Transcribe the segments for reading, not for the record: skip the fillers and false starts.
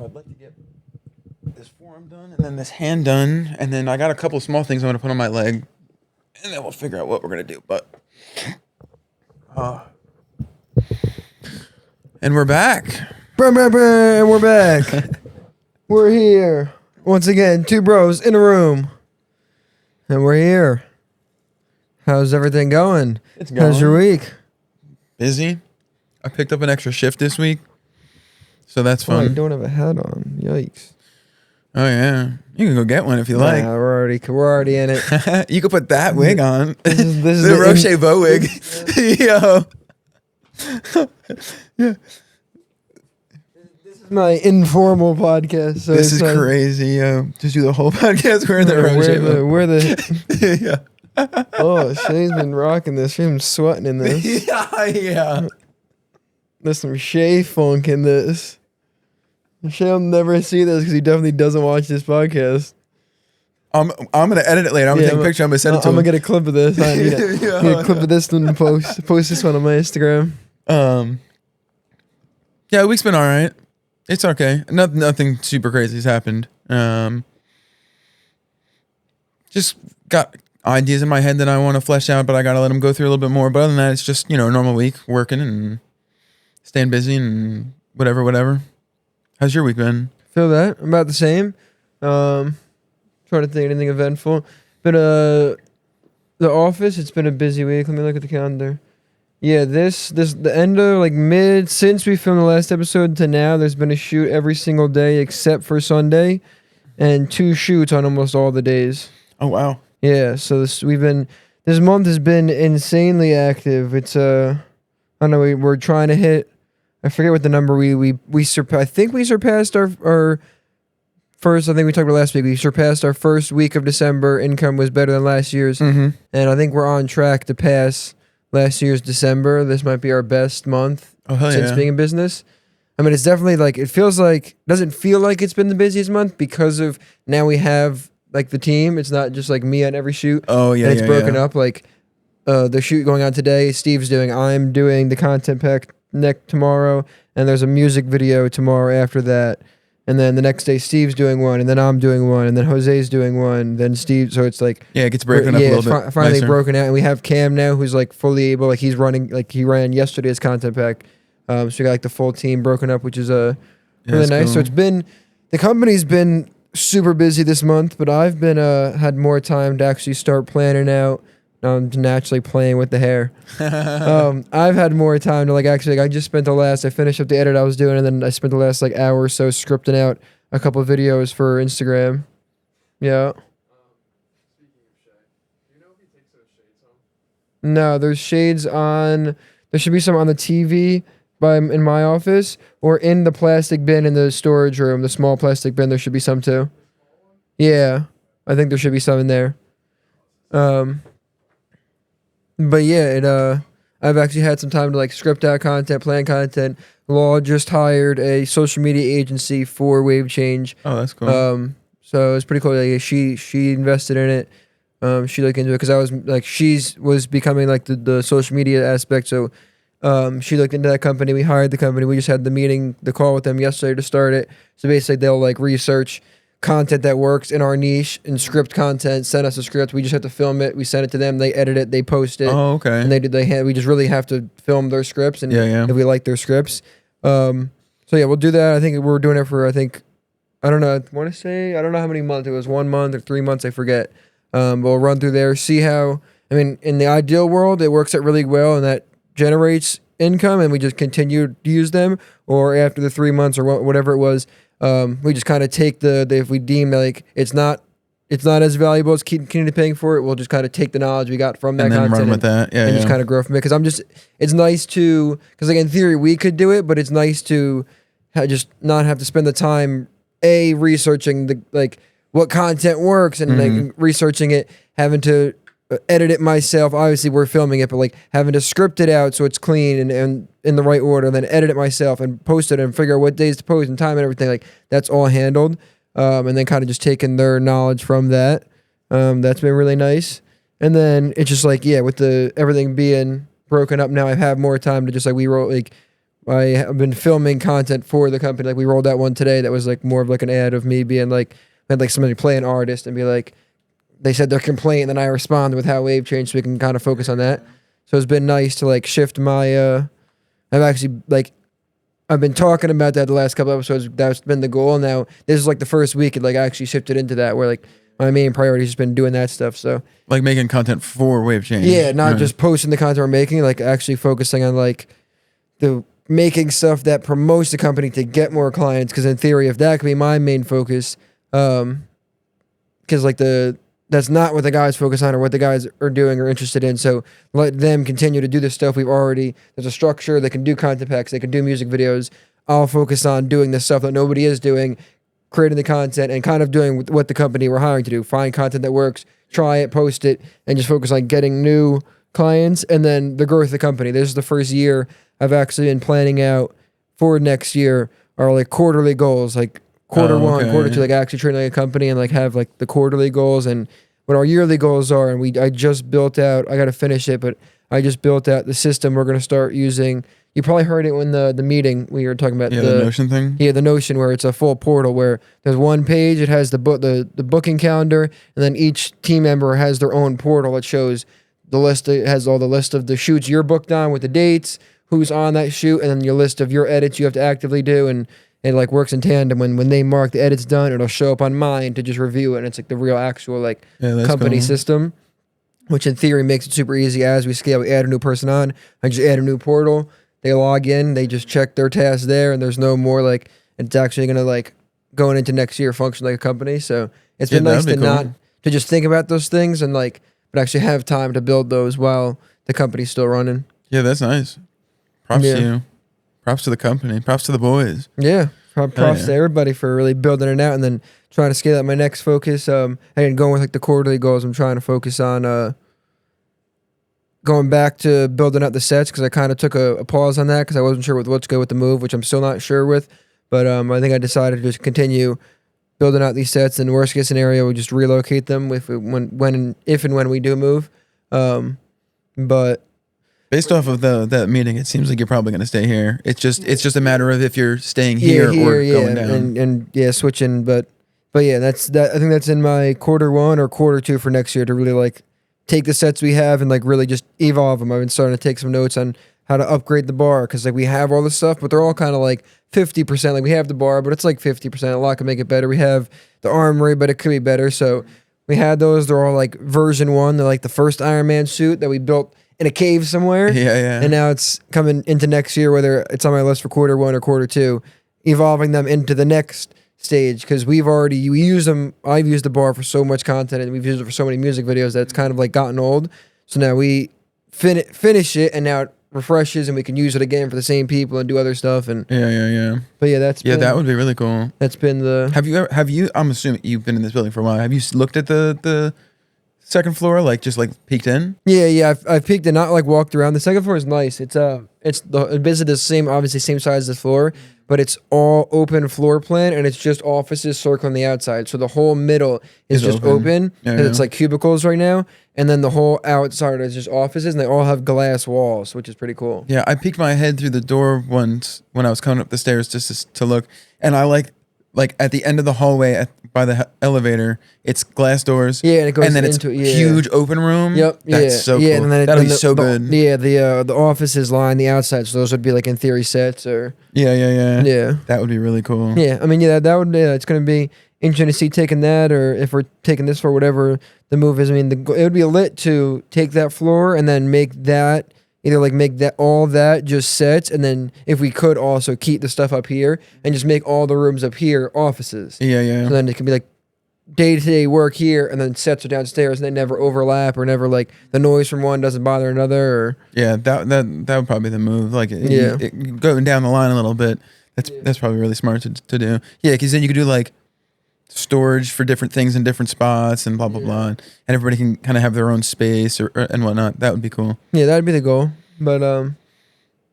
I'd like to get this forearm done and then this hand done, and then I got a couple small things I'm gonna put on my leg, and then we'll figure out what we're gonna do. But and we're back. We're back. We're here once again. Two bros in a room, and we're here. How's everything going? It's going. How's your week? Busy. I picked up an extra shift this week, so that's Oh, I fun. don't have a hat on. Yikes. Oh yeah, you can go get one if you like. Nah, we're already in it. You could put that wig on. This is the Roche-Beau wig. Yo. Yeah. This is my informal podcast. So This is like, crazy, yo. Just do the whole podcast wearing the Roche-Beau. we're the Yeah. Oh, Shay's been rocking this. She's been sweating in this. Yeah. There's some Shay funk in this. Shay'll never see this because he definitely doesn't watch this podcast. I'm gonna edit it later. I'm gonna take a picture. I'm gonna send it to I'm him. gonna get a clip of this. I need a clip of this and post this one on my Instagram. Yeah, the week's been all right. It's okay. Nothing super crazy has happened. Just got ideas in my head that I want to flesh out, but I gotta let them go through a little bit more. But other than that, it's just a normal week, working and staying busy and whatever. How's your week been? Feel that? About the same. Trying to think of anything eventful. But the office, it's been a busy week. Let me look at the calendar. Yeah, the end of since we filmed the last episode to now, there's been a shoot every single day except for Sunday, and 2 shoots on almost all the days. Oh wow. Yeah, so this month has been insanely active. It's I don't know, we're trying to hit, I forget what the number we surpassed. I think we surpassed our first, I think we talked about last week, we surpassed our first week of December. Income was better than last year's. Mm-hmm. And I think we're on track to pass last year's December. This might be our best month since being in business. I mean, it's definitely doesn't feel like it's been the busiest month because of now we have the team. It's not just me on every shoot. Oh yeah, and it's broken up. The shoot going on today, I'm doing the content pack tomorrow, and there's a music video tomorrow after that. And then the next day, Steve's doing one, and then I'm doing one, and then Jose's doing one, then Steve. So it's it gets broken up a little bit. Finally nicer. broken out, and we have Cam now, who's fully able. He's running. He ran yesterday's content pack. So we got the full team broken up, which is really nice. Cool. So the company's been super busy this month, but I've been had more time to actually start planning out. Naturally playing with the hair. I've had more time to I just spent I finished up the edit I was doing, and then I spent the last hour or so scripting out a couple of videos for Instagram. Yeah. Speaking of Shay, do you know if he takes those shades home? No, there's shades on. There should be some on the TV in my office, or in the plastic bin in the storage room, the small plastic bin. There should be some too. Yeah, I think there should be some in there. But yeah, I've actually had some time to script out content, plan content. Law just hired a social media agency for Wave Change. Oh, that's cool. So it's pretty cool. She invested in it. She looked into it because she was becoming the social media aspect. So she looked into that company. We hired the company. We just had the call with them yesterday to start it. So basically, they'll research content that works in our niche and script content, send us a script. We just have to film it. We send it to them. They edit it. They post it. Oh, okay. And we just really have to film their scripts. And if we like their scripts. So yeah, we'll do that. I think we're doing it for, I don't know. I want to say, I don't know how many months. It was 1 month or 3 months. I forget. But we'll run through there, see how, in the ideal world, it works out really well and that generates income and we just continue to use them, or after the 3 months or whatever it was, we just kind of take if we deem it's not as valuable as continue paying for it, we'll just kind of take the knowledge we got from that and then content run with that. and just kind of grow from it. Because it's nice to, because in theory we could do it, but it's nice to just not have to spend the time researching what content works and researching it, having to edit it myself. Obviously we're filming it, but having to script it out so it's clean and in the right order, and then edit it myself and post it and figure out what days to post and time and everything. That's all handled. And then kind of just taking their knowledge from that. That's been really nice. And then it's just with everything being broken up now, I have more time to just I have been filming content for the company. Like we rolled out one today that was like more of like an ad of me being like, had like somebody play an artist and be like, they said their complaint, and then I responded with how Wave changed, so we can kind of focus on that. So it's been nice to like shift my. I've actually like, I've been talking about that the last couple episodes. That's been the goal. Now this is like the first week it like actually shifted into that, where like my main priority has been doing that stuff. So Like making content for Wave Change. yeah, not Right. just posting the content we're making, like actually focusing on like the making stuff that promotes the company to get more clients. Because in theory, if that could be my main focus, because like that's not what the guys focus on or what the guys are doing or interested in. So let them continue to do the stuff we've already. There's a structure. They can do content packs. They can do music videos. I'll focus on doing the stuff that nobody is doing, creating the content and kind of doing what the company we're hiring to do. Find content that works, try it, post it, and just focus on getting new clients and then the growth of the company. This is the first year I've actually been planning out for next year are like quarterly goals, like quarter one, okay. quarter two, like actually training like a company and like have like the quarterly goals and what our yearly goals are. And I just built out, I got to finish it, but I just built out the system we're going to start using. You probably heard it when the meeting we were talking about the Notion thing. Yeah, the Notion where it's a full portal where there's one page, it has the booking calendar, and then each team member has their own portal that shows the list. It has all the list of the shoots you're booked on with the dates, who's on that shoot, and then your list of your edits you have to actively do, and it like works in tandem. When they mark the edits done, it'll show up on mine to just review it, and it's like the real actual like company cool. system, which in theory makes it super easy. As we scale, we add a new person on, I just add a new portal. They log in, they just check their tasks there, and there's no more like it's actually gonna like going into next year function like a company. So it's been nice to not to just think about those things and like but actually have time to build those while the company's still running. Yeah, that's nice. Props to you. Props to the company. Props to the boys. Yeah. Props to everybody for really building it out and then trying to scale up. My next focus, and going with like the quarterly goals, I'm trying to focus on going back to building out the sets because I kind of took a pause on that because I wasn't sure with what's good with the move, which I'm still not sure with. But I think I decided to just continue building out these sets. In the worst case scenario, we just relocate them if and when we do move. But based off of that meeting, it seems like you're probably going to stay here. It's just a matter of if you're staying here or going down. And switching. But yeah, that's that. I think that's in my quarter one or quarter two for next year to really like take the sets we have and like really just evolve them. I've been starting to take some notes on how to upgrade the bar because like we have all this stuff, but they're all kind of like 50%. Like we have the bar, but it's like 50%. A lot can make it better. We have the armory, but it could be better. So we had those. They're all like version 1. They're like the first Iron Man suit that we built in a cave somewhere. Yeah. And now it's coming into next year, whether it's on my list for quarter one or quarter two, evolving them into the next stage because we use them. I've used the bar for so much content and we've used it for so many music videos that it's kind of like gotten old. So now we finish it and now it refreshes and we can use it again for the same people and do other stuff. And yeah. But yeah, that would be really cool. That's been the. Have you? I'm assuming you've been in this building for a while. Have you looked at the second floor, like just like peeked in? Yeah. I've peeked and not like walked around. The second floor is nice. It's basically the same, obviously same size as the floor, but it's all open floor plan and it's just offices circling the outside. So the whole middle is just open because it's like cubicles right now, and then the whole outside is just offices, and they all have glass walls, which is pretty cool. Yeah, I peeked my head through the door once when I was coming up the stairs just to look, and I like at the end of the hallway by the elevator, it's glass doors. Yeah, and it goes and then into it's huge open room. Yep. That's so cool. And then that'll be so good. Yeah, the offices line the outside, so those would be like in theory sets or. Yeah. That would be really cool. Yeah, I mean, that would. It's gonna be interesting to see taking that, or if we're taking this for whatever the move is. I mean, it would be lit to take that floor and then make that. Either like make that all that just sets, and then if we could also keep the stuff up here and just make all the rooms up here offices. Yeah. So then it can be like day-to-day work here, and then sets are downstairs, and they never overlap or never like the noise from one doesn't bother another. Or yeah, that would probably be the move. Like going down the line a little bit. That's probably really smart to do. Yeah, because then you could do like storage for different things in different spots and blah blah blah, and everybody can kind of have their own space or and whatnot. That would be cool. Yeah, that'd be the goal. But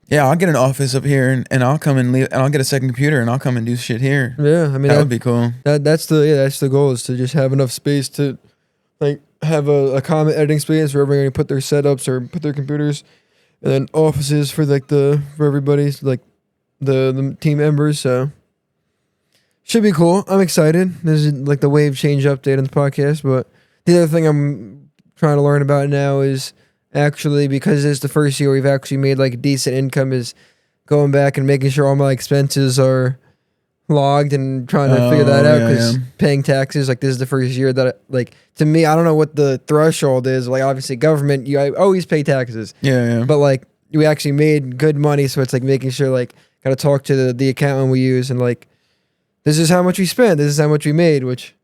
yeah, I'll get an office up here and I'll come and leave, and I'll get a second computer and I'll come and do shit here. Yeah, I mean that would be cool. That's the goal, is to just have enough space to like have a common editing space where everybody can put their setups or put their computers, and then offices for like for everybody's like the team members. So should be cool. I'm excited. This is like the wave change update on the podcast. But the other thing I'm trying to learn about now is actually, because it's the first year we've actually made like decent income, is going back and making sure all my expenses are logged and trying to figure that out, because paying taxes, like, this is the first year that like, to me, I don't know what the threshold is. Like, obviously government, I always pay taxes. Yeah. But like, we actually made good money, so it's like making sure, like, got to talk to the accountant we use, and like, this is how much we spent, this is how much we made, which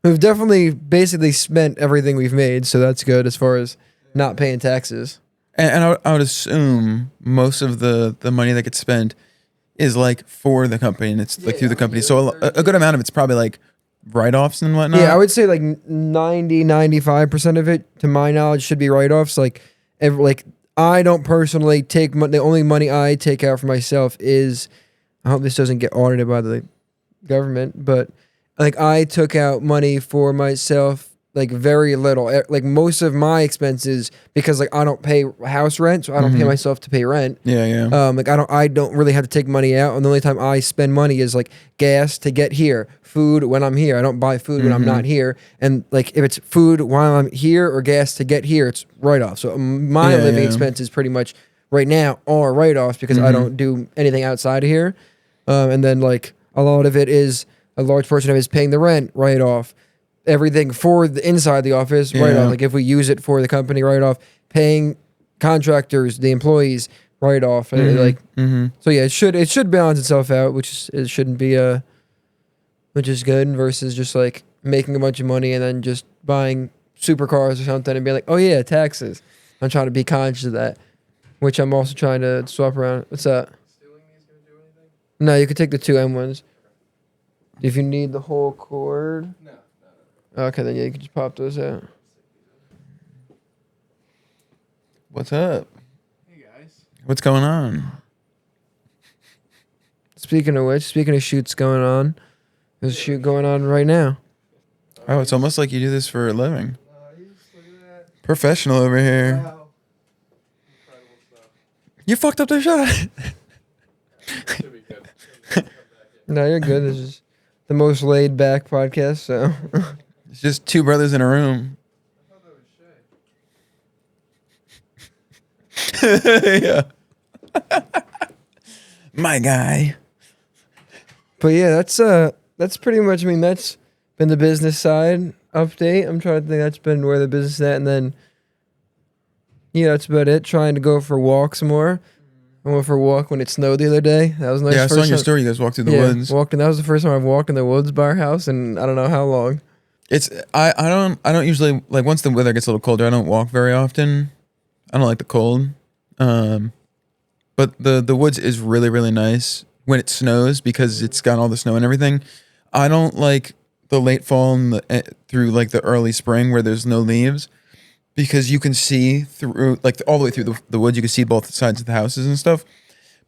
we've definitely basically spent everything we've made, so that's good as far as not paying taxes. And I would assume most of the money that gets spent is like for the company, and it's like through the company. So a good amount of it's probably like write-offs and whatnot. Yeah, I would say like 95% of it, to my knowledge, should be write-offs. Like, I don't personally take the only money I take out for myself is, I hope this doesn't get audited by the government, but like, I took out money for myself, like, very little. Like, most of my expenses, because like, I don't pay house rent, so I don't pay myself to pay rent. Yeah. Like, I don't really have to take money out, and the only time I spend money is like gas to get here, food when I'm here. I don't buy food when I'm not here, and like, if it's food while I'm here or gas to get here, it's write off. So my living expenses pretty much right now are write offs, because I don't do anything outside of here, and then like, a large portion of it is paying the rent, write off. Everything for the inside the office, write off. Like, if we use it for the company, write off. Paying contractors, the employees, write off. So yeah, it should balance itself out, it shouldn't be which is good, versus just like making a bunch of money and then just buying supercars or something and being like, oh yeah, taxes. I'm trying to be conscious of that, which I'm also trying to swap around. What's that? Stealing these gonna do anything? No, you could take the 2M ones. If you need the whole cord. No. Okay, then yeah, you can just pop those out. What's up? Hey guys. What's going on? Speaking of shoots going on, there's a shoot going on right now. Oh, it's almost like you do this for a living. Look at that. Professional over here. Wow. Incredible stuff. You fucked up the shot. Should be good. Come back in. No, you're good. This is the most laid back podcast, so. It's just two brothers in a room. I thought that was Shay. Yeah. My guy. But yeah, that's pretty much, I mean, that's been the business side update. I'm trying to think, that's been where the business is at, and then yeah, that's about it. Trying to go for walks more. I went for a walk when it snowed the other day. That was nice. Yeah, I saw in your story you guys walked through the woods. That was the first time I've walked in the woods by our house, and I don't know how long. I don't usually, like, once the weather gets a little colder, I don't walk very often. I don't like the cold. But the woods is really, really nice when it snows, because it's got all the snow and everything. I don't like the late fall and through like the early spring where there's no leaves, because you can see through, like, all the way through the woods. You can see both sides of the houses and stuff.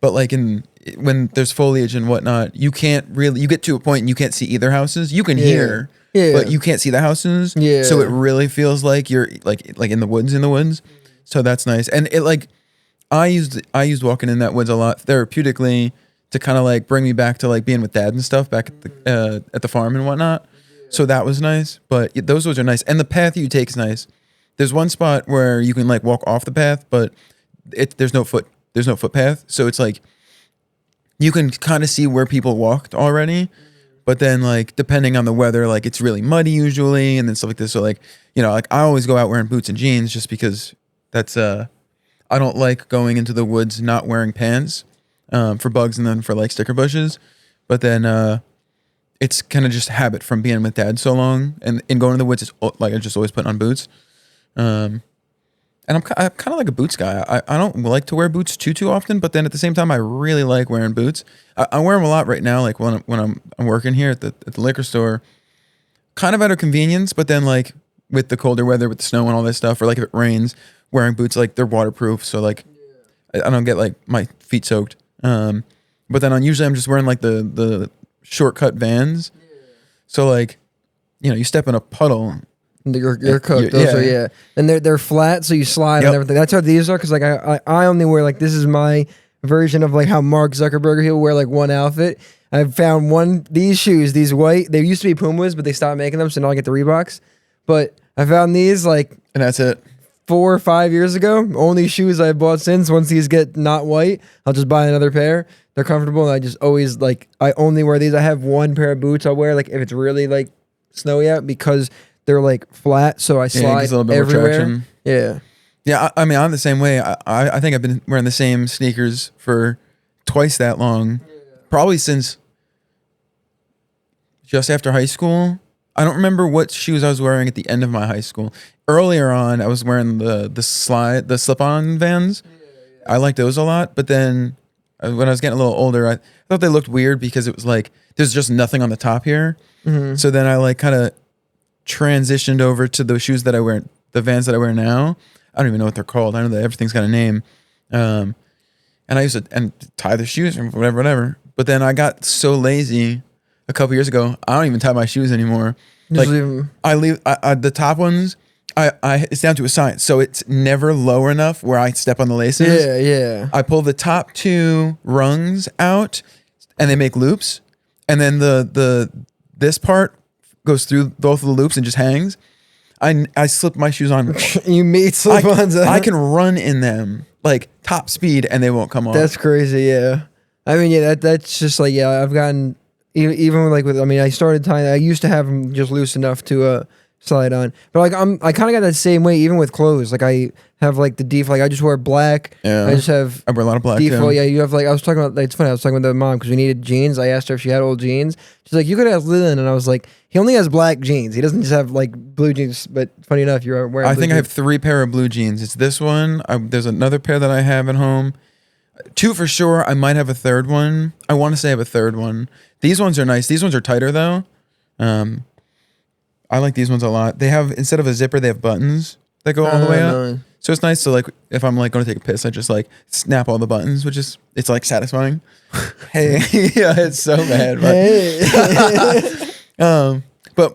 But like when there's foliage and whatnot, you can't really, you get to a point and you can't see either houses. You can hear, but you can't see the houses. Yeah. So it really feels like you're like in the woods. So that's nice. And it, like, I used walking in that woods a lot therapeutically to kind of like bring me back to like being with dad and stuff back at the farm and whatnot. So that was nice. But those woods are nice, and the path you take is nice. There's one spot where you can like walk off the path, but there's no footpath. So it's like you can kind of see where people walked already, but then like depending on the weather, like it's really muddy usually, and then stuff like this. So like, like I always go out wearing boots and jeans just because that's I don't like going into the woods not wearing pants for bugs and then for like sticker bushes. But then it's kind of just habit from being with dad so long, and in going to the woods, it's like I just always put on boots. And I'm kind of like a boots guy. I don't like to wear boots too often, but then at the same time, I really like wearing boots. I wear them a lot right now, like when I'm working here at the liquor store, kind of out of convenience. But then like with the colder weather, with the snow and all this stuff, or like if it rains, wearing boots, like they're waterproof, so like I don't get like my feet soaked. But then usually I'm just wearing like the shortcut Vans, so like you step in a puddle. You're cooked. Those are, and they're flat, so you slide and everything. That's how these are, because like I only wear, like, this is my version of like how Mark Zuckerberg, he'll wear like one outfit. I found these shoes, these white. They used to be Pumas, but they stopped making them, so now I get the Reeboks. But I found these like And that's it. 4 or 5 years ago. Only shoes I bought since. Once these get not white, I'll just buy another pair. They're comfortable, and I just always like. I only wear these. I have one pair of boots I'll wear like if it's really like snowy out because they're like flat, so I slide gives a little bit more everywhere. traction. Yeah. Yeah, I mean, I'm the same way. I think I've been wearing the same sneakers for twice that long, probably since just after high school. I don't remember what shoes I was wearing at the end of my high school. Earlier on, I was wearing the slip-on Vans. I liked those a lot, but then when I was getting a little older, I thought they looked weird because it was like there's just nothing on the top here. Mm-hmm. So then I like kind of transitioned over to the shoes that I wear, the Vans that I wear now. I don't even know what they're called. I know that everything's got a name. And I used to tie the shoes or whatever. But then I got so lazy a couple years ago. I don't even tie my shoes anymore. Just Like leave 'em. I leave the top ones. It's down to a science. So it's never low enough where I step on the laces. Yeah, yeah. I pull the top 2 rungs out, and they make loops. And then this part goes through both of the loops and just hangs. I slip my shoes on. You made slip-ons. I can run in them like top speed and they won't come off. That's crazy. Yeah. I mean, yeah. That's just like I've gotten even like with. I mean, I started tying. I used to have them just loose enough to slide on, but like I kind of got that same way even with clothes. Like I have like the default. Like I just wear black. Yeah. I just have. I wear a lot of black. Default, too. yeah. You have like I was talking about. Like, it's funny. I was talking with the mom because we needed jeans. I asked her if she had old jeans. She's like, "You could ask Leland," and I was like, "He only has black jeans. He doesn't just have like blue jeans." But funny enough, you're wearing. I blue think I have jeans. 3 pair of blue jeans. It's this one. There's another pair that I have at home. 2 for sure. I might have a third one. I want to say I have a third one. These ones are nice. These ones are tighter though. I like these ones a lot. They have, instead of a zipper, they have buttons that go all the way up. No. So it's nice to like, if I'm like going to take a piss, I just like snap all the buttons, which is, it's like satisfying. Hey, yeah, it's so bad. But, Hey. but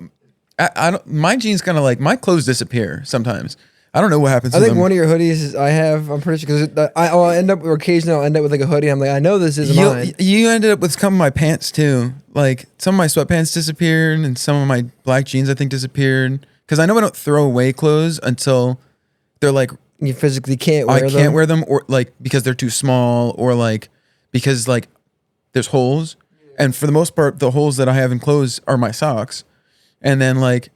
I don't, my jeans kind of like, my clothes disappear sometimes. I don't know what happens I to think them. one of your hoodies I have. I'm pretty sure because I'll end up, or occasionally I'll end up with like a hoodie. I'm like, I know this is mine. You ended up with some of my pants too. Like some of my sweatpants disappeared and some of my black jeans I think disappeared. Because I know I don't throw away clothes until they're like, You physically can't wear them. I can't wear them, or like because they're too small, or like because like there's holes. And for the most part, the holes that I have in clothes are my socks. And then like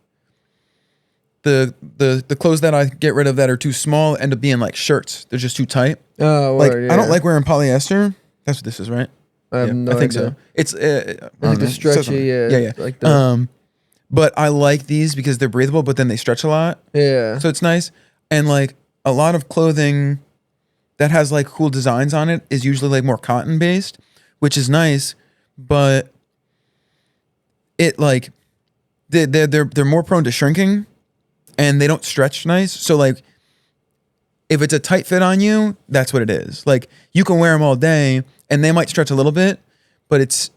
the clothes that I get rid of that are too small end up being like shirts. They're just too tight. Oh, Like word, I don't yeah. like wearing polyester. That's what this is, right? I have Yeah, no I think idea. so. It's Like the stretchy, yeah. Like the, but I like these because they're breathable, but then they stretch a lot, yeah. so it's nice. And like a lot of clothing that has like cool designs on it is usually like more cotton based, which is nice, but it like they're more prone to shrinking, and they don't stretch nice. So like if it's a tight fit on you, that's what it is. Like you can wear them all day and they might stretch a little bit, but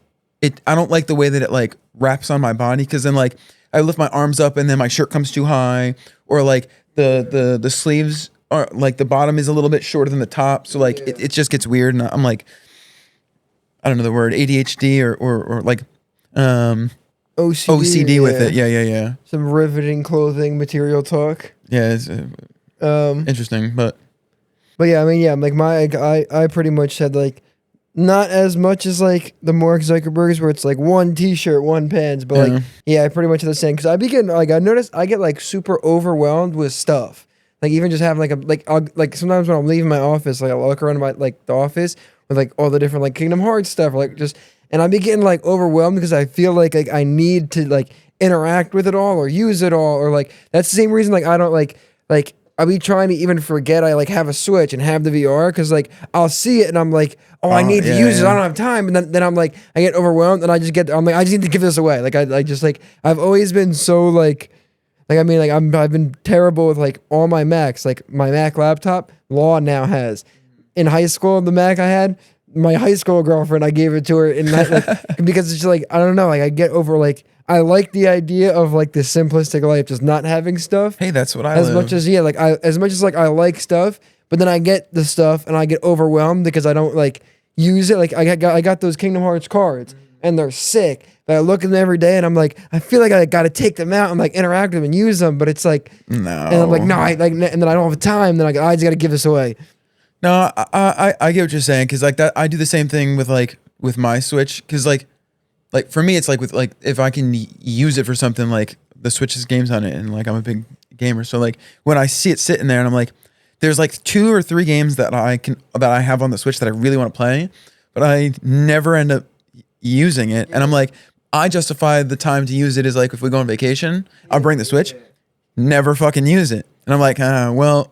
I don't like the way that it like wraps on my body, because then like I lift my arms up and then my shirt comes too high, or like the sleeves are like the bottom is a little bit shorter than the top, so like it just gets weird, and I'm like, I don't know the word, ADHD or like OCD with it. Yeah. Some riveting clothing material talk. Yeah, it's interesting, but yeah, I mean, yeah, like I pretty much said like not as much as like the Mark Zuckerbergs where it's like one t-shirt, one pants, but like yeah, I pretty much had the same, because I begin like I noticed I get like super overwhelmed with stuff. Like even just having like sometimes when I'm leaving my office, like I'll look around my like the office with like all the different like Kingdom Hearts stuff, like just, and I be getting like overwhelmed because I feel like I need to like interact with it all or use it all, or like that's the same reason like I don't like I'll be trying to even forget I like have a Switch and have the VR, because like I'll see it and I'm like, oh, I need to use it. I don't have time. And then I'm like, I get overwhelmed and I'm like, I just need to give this away. Like I just like, I've always been so like I mean, like I've been terrible with like all my Macs. Like my Mac laptop, Law now has. In high school, the Mac I had, my high school girlfriend, I gave it to her, and because it's just like I don't know, like I get over like I like the idea of like the simplistic life, just not having stuff. hey, that's what I As live. much as like I like stuff, but then I get the stuff and I get overwhelmed because I don't like use it. Like I got those Kingdom Hearts cards and they're sick. But I look at them every day and I'm like, I feel like I got to take them out and like interact with them and use them. But it's like, No. and I'm like, no, I like, and then I don't have time. Then I just got to give this away. No, I get what you're saying because like that I do the same thing with my Switch because like for me it's like with like if I can use it for something like the Switch has games on it and like I'm a big gamer, so like when I see it sitting there and I'm like, there's like 2 or 3 games that I have on the Switch that I really want to play, but I never end up using it, and I'm like, I justify the time to use it is like if we go on vacation, I'll bring the Switch, never fucking use it, and I'm like, well.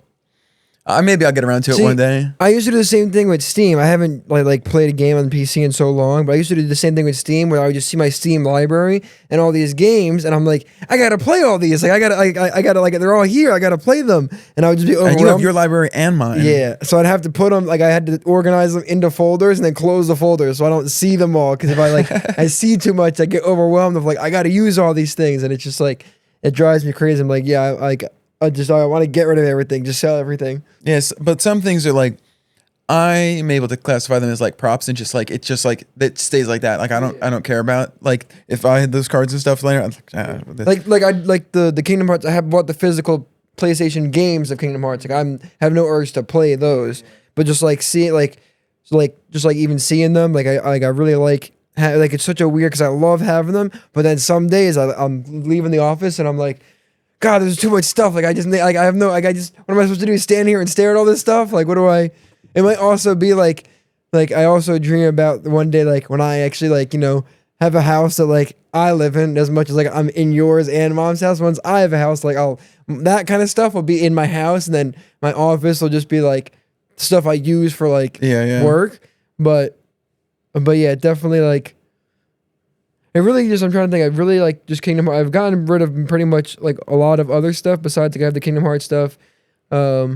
Maybe I'll get around to it one day. I used to do the same thing with Steam. I haven't like played a game on the PC in so long, but I used to do the same thing with Steam where I would just see my Steam library and all these games, and I'm like, I gotta play all these. Like I gotta like they're all here. I gotta play them, and I would just be overwhelmed. And you have your library and mine. Yeah, so I'd have to put them like I had to organize them into folders and then close the folders so I don't see them all. Because if I like I see too much, I get overwhelmed of like I gotta use all these things, and it's just like it drives me crazy. I'm like, yeah, I want to get rid of everything, just sell everything. Yes, but some things are like I am able to classify them as like props and just like it stays like that. Like I don't care about like if I had those cards and stuff later. I'm like I like the Kingdom Hearts. I have bought the physical PlayStation games of Kingdom Hearts. Like I have no urge to play those, but just like see it just like even seeing them I really like it's such a weird because I love having them, but then some days I'm leaving the office and I'm like, God, there's too much stuff. Like I have no what am I supposed to do? Stand here and stare at all this stuff? Like what do I? It might also be like I also dream about one day like when I actually like have a house that like I live in as much as like I'm in yours and mom's house. Once I have a house, like that kind of stuff will be in my house, and then my office will just be like stuff I use for like work. But yeah, definitely like. It really just, I'm trying to think, I really like just Kingdom Hearts. I've gotten rid of pretty much like a lot of other stuff besides like I have the Kingdom Hearts stuff. Yeah,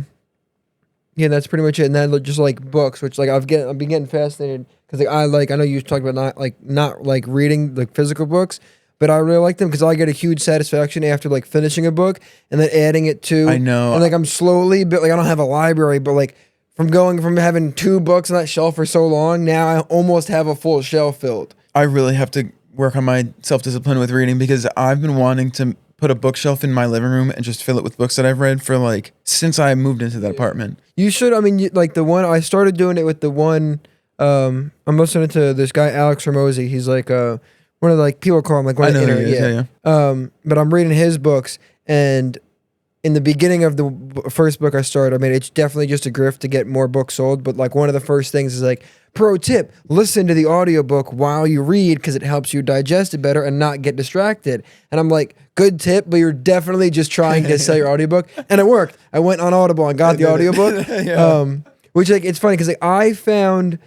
that's pretty much it. And then just like books, which like I've been getting fascinated because like I know you talked about not like reading like physical books, but I really like them because I get a huge satisfaction after like finishing a book and then adding it to. I know. And like I'm slowly, but like I don't have a library, but like from having 2 books on that shelf for so long, now I almost have a full shelf filled. I really have to work on my self-discipline with reading because I've been wanting to put a bookshelf in my living room and just fill it with books that I've read for like since I moved into that apartment. You should. I mean, like the one I started doing it with the one. I'm listening to this guy Alex Ramosi. He's like one of the, like people call him like one of the internet. But I'm reading his books, and in the beginning of the first book I started, I mean, it's definitely just a grift to get more books sold. But like one of the first things is like, pro tip, listen to the audiobook while you read because it helps you digest it better and not get distracted. And I'm like, good tip, but you're definitely just trying to sell your audiobook. And it worked. I went on Audible and got the audiobook. Which like, it's funny because like I found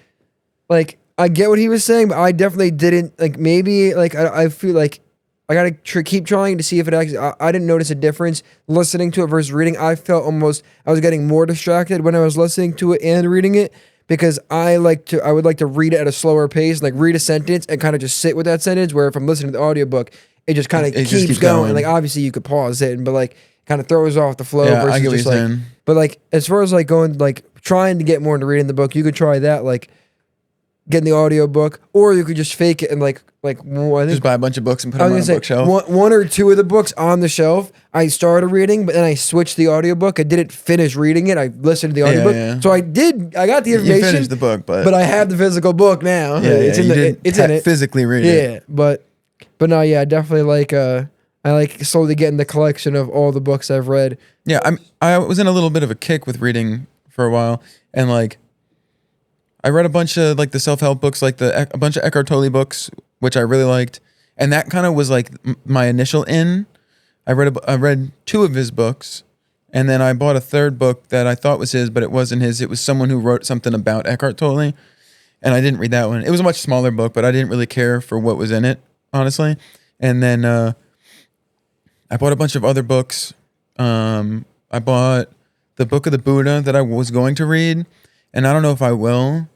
like, I get what he was saying, but I definitely didn't like maybe like, I feel like I got to keep trying to see if it actually, I didn't notice a difference listening to it versus reading. I felt almost, I was getting more distracted when I was listening to it and reading it. Because I would like to read it at a slower pace, like read a sentence and kind of just sit with that sentence. Where if I'm listening to the audiobook, it just kind of keeps going. Like obviously you could pause it, but like kind of throws off the flow. Yeah, versus I get what just you're like, saying. but like as far as like going like trying to get more into reading the book, you could try that. Like getting the audiobook, or you could just fake it and like I think, just buy a bunch of books and put them on a bookshelf. One or two of the books on the shelf I started reading, but then I switched the audiobook. I didn't finish reading it. I listened to the audiobook. Yeah. So I got the information. You finished the book, but I have the physical book now. Yeah, it's in it. Physically read it. Yeah, but no, yeah, I definitely like I like slowly getting the collection of all the books I've read. Yeah, I was in a little bit of a kick with reading for a while, and like I read a bunch of like the self-help books, like a bunch of Eckhart Tolle books, which I really liked, and that kind of was like my initial in. I read 2 of his books, and then I bought a third book that I thought was his, but it wasn't his. It was someone who wrote something about Eckhart Tolle, and I didn't read that one. It was a much smaller book, but I didn't really care for what was in it, honestly. And then I bought a bunch of other books. I bought the Book of the Buddha that I was going to read, and I don't know if I will.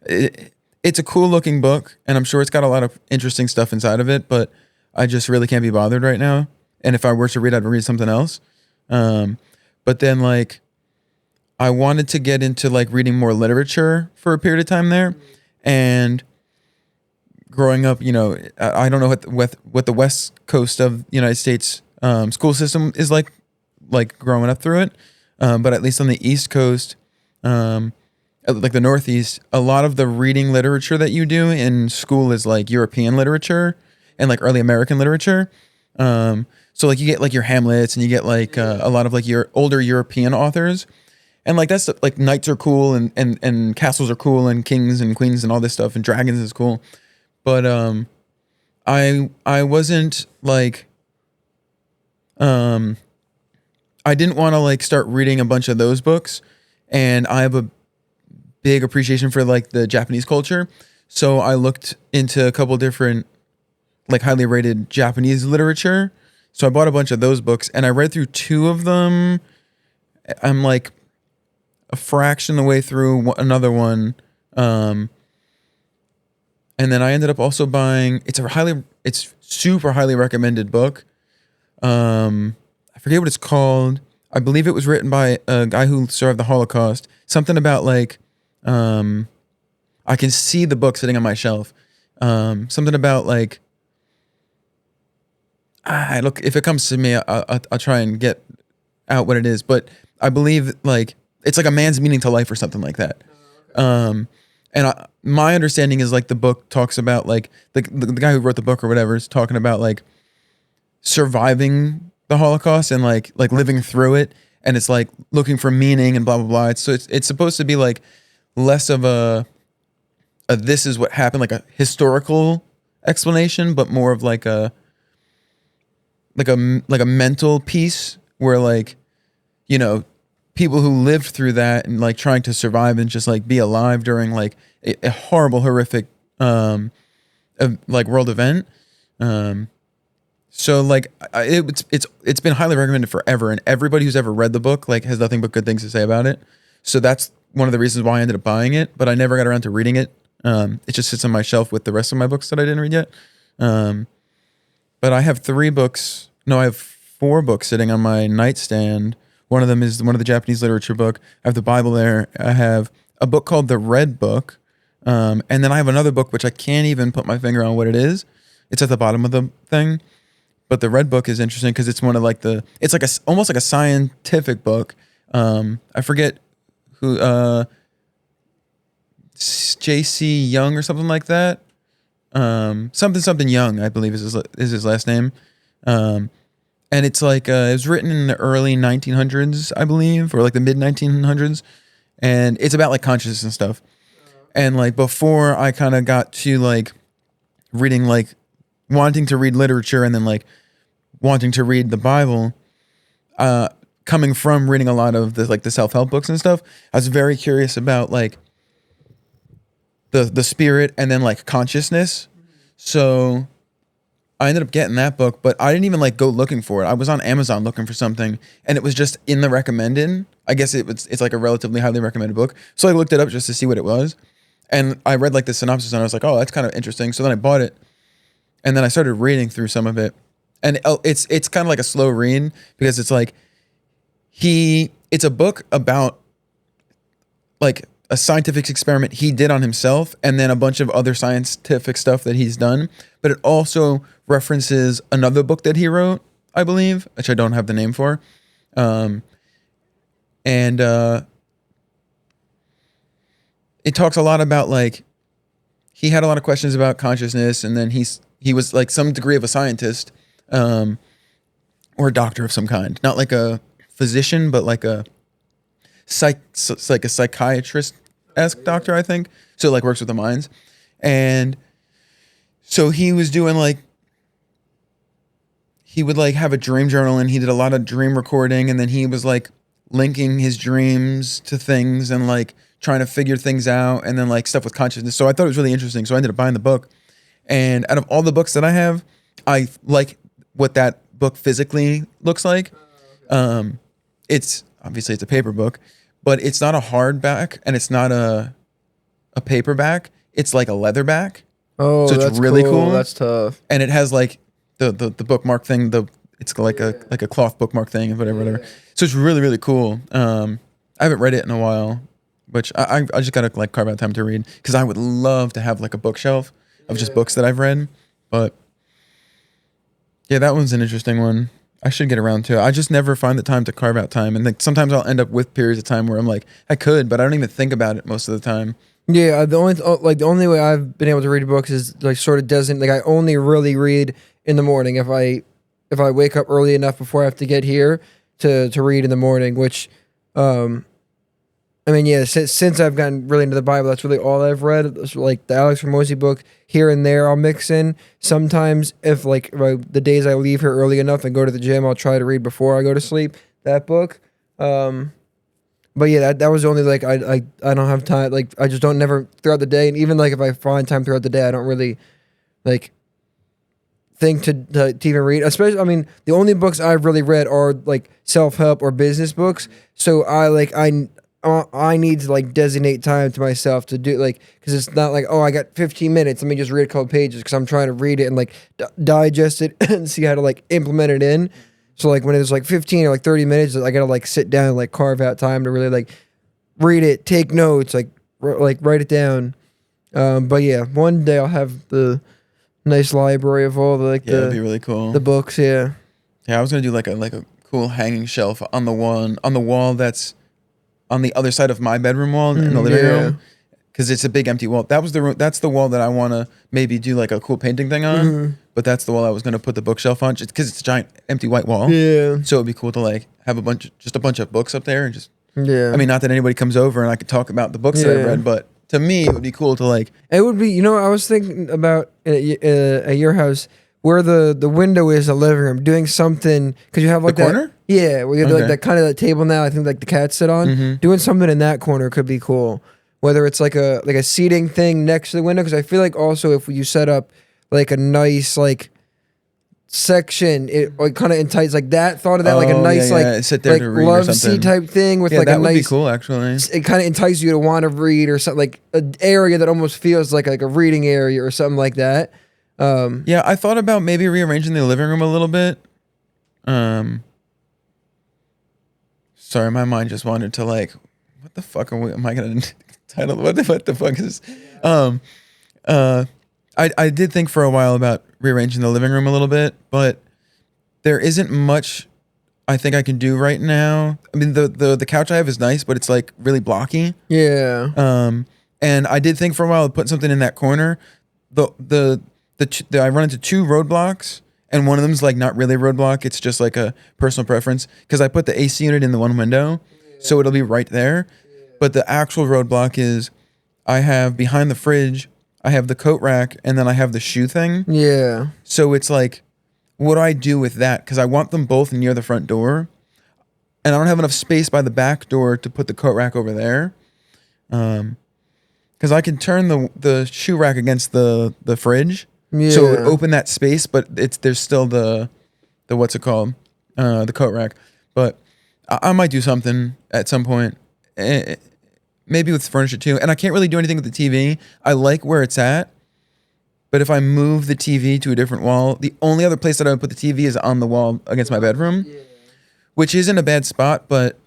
It's a cool looking book, and I'm sure it's got a lot of interesting stuff inside of it, but I just really can't be bothered right now. And if I were to read, I'd read something else. But then like I wanted to get into like reading more literature for a period of time there, and growing up, I don't know what the West Coast of the United States school system is like growing up through it, but at least on the East Coast, like the Northeast, a lot of the reading literature that you do in school is like European literature and like early American literature. So like you get like your Hamlets and you get like a lot of like your older European authors. And like that's like knights are cool and castles are cool and kings and queens and all this stuff and dragons is cool. But I wasn't like I didn't want to like start reading a bunch of those books, and I have a big appreciation for like the Japanese culture. So I looked into a couple different like highly rated Japanese literature. So I bought a bunch of those books and I read through two of them. I'm like a fraction of the way through another one. And then I ended up also buying, it's super highly recommended book. I forget what it's called. I believe it was written by a guy who survived the Holocaust. Something about like, I can see the book sitting on my shelf. Something about like, look, if it comes to me, I'll try and get out what it is. But I believe like it's like a man's meaning to life or something like that. My understanding is like the book talks about like the guy who wrote the book or whatever is talking about like surviving the Holocaust and like living through it, and it's like looking for meaning and blah blah blah. It's supposed to be like less of a this is what happened, like a historical explanation, but more of like a mental piece where like people who lived through that and like trying to survive and just like be alive during like a horrible, horrific like world event. So like it's been highly recommended forever, and everybody who's ever read the book like has nothing but good things to say about it. So that's one of the reasons why I ended up buying it, but I never got around to reading it. It just sits on my shelf with the rest of my books that I didn't read yet. But I have 3 books. No, I have 4 books sitting on my nightstand. One of them is one of the Japanese literature book. I have the Bible there. I have a book called The Red Book. And then I have another book, which I can't even put my finger on what it is. It's at the bottom of the thing. But The Red Book is interesting because it's one of like it's like almost like a scientific book. I forget who, J.C. Young or something like that. Something Young, I believe is his last name. And it's like it was written in the early 1900s, I believe, or like the mid 1900s, and it's about like consciousness and stuff. And like before I kind of got to like reading, like wanting to read literature and then like wanting to read the Bible, coming from reading a lot of the self-help books and stuff, I was very curious about like the spirit and then like consciousness. So I ended up getting that book, but I didn't even like go looking for it. I was on Amazon looking for something, and it was just in the recommended. I guess it's like a relatively highly recommended book. So I looked it up just to see what it was, and I read like the synopsis, and I was like, oh, that's kind of interesting. So then I bought it, and then I started reading through some of it, and it's kind of like a slow read because it's like it's a book about like a scientific experiment he did on himself, and then a bunch of other scientific stuff that he's done. But it also references another book that he wrote, I believe, which I don't have the name for. And it talks a lot about like, he had a lot of questions about consciousness, and then he was like some degree of a scientist, or a doctor of some kind. Not like a physician, but like a like a psychiatrist-esque doctor, I think. So like works with the minds. And so he was doing like, he would like have a dream journal, and he did a lot of dream recording, and then he was like linking his dreams to things and like trying to figure things out, and then like stuff with consciousness. So I thought it was really interesting. So I ended up buying the book. And out of all the books that I have, I like what that book physically looks like. It's obviously it's a paper book, but it's not a hardback, and it's not a paperback. It's like a leatherback. Oh, so it's that's really cool. That's tough. And it has like the bookmark thing. It's like a cloth bookmark thing, whatever. So it's really, really cool. I I haven't read it in a while, which I just gotta like carve out time to read because I would love to have like a bookshelf of just books that I've read. But yeah, that one's an interesting one. I should get around to it. I just never find the time to carve out time, and like sometimes I'll end up with periods of time where I'm like, I could, but I don't even think about it most of the time. Yeah, the only way I've been able to read books is like sort of doesn't like I only really read in the morning if I wake up early enough before I have to get here to read in the morning, which I mean, yeah, since I've gotten really into the Bible, that's really all I've read. It's like the Alex Ramosi book here and there, I'll mix in. Sometimes, if like the days I leave here early enough and go to the gym, I'll try to read before I go to sleep. That book, but yeah, that was only like I don't have time. Like I just don't never throughout the day, and even like if I find time throughout the day, I don't really like think to even read. Especially, I mean, the only books I've really read are like self-help or business books. So I need to like designate time to myself to do like because it's not like I got 15 minutes, let me just read a couple pages because I'm trying to read it and like digest it and see how to like implement it in. So like when it's like 15 or like 30 minutes, I gotta like sit down and like carve out time to really like read it, take notes, like write it down. But yeah, one day I'll have the nice library of all the like That'd be really cool. the books. Yeah, I was gonna do like a cool hanging shelf on the wall that's on the other side of my bedroom wall in the living room, because it's a big empty wall. That's the wall that I want to maybe do like a cool painting thing on. But that's the wall I was gonna put the bookshelf on, just because it's a giant empty white wall. Yeah. So it'd be cool to like have a bunch of books up there and just. Yeah. I mean, not that anybody comes over and I could talk about the books that I've read, but to me it would be cool to like. It would be. I was thinking about at your house where the window is, the living room, doing something because you have like the corner. Yeah, we have like that kind of that table now. I think like the cats sit on. Doing something in that corner could be cool. Whether it's like a seating thing next to the window, because I feel like also if you set up like a nice like section, it like kind of entices like that. Thought of that like a nice like sit there like to read love or seat type thing with like that a would nice. Be cool actually. It kind of entices you to want to read or something like an area that almost feels like a reading area or something like that. Yeah, I thought about maybe rearranging the living room a little bit. Sorry, my mind just wandered to like, what the fuck am I gonna title? What the fuck is this? I did think for a while about rearranging the living room a little bit, but there isn't much I think I can do right now. I mean, the couch I have is nice, but it's like really blocky. Yeah. And I did think for a while of putting something in that corner. I run into two roadblocks, and one of them's like not really a roadblock. It's just like a personal preference because I put the AC unit in the one window, so it'll be right there. But the actual roadblock is I have behind the fridge, I have the coat rack, and then I have the shoe thing. Yeah. So it's like, what do I do with that? Because I want them both near the front door, and I don't have enough space by the back door to put the coat rack over there. Because I can turn the shoe rack against the fridge. Yeah. So it would open that space, but there's still the what's it called? The coat rack. But I might do something at some point. Maybe with furniture too. And I can't really do anything with the TV. I like where it's at. But if I move the TV to a different wall, the only other place that I would put the TV is on the wall against my bedroom. Yeah. Which isn't a bad spot, but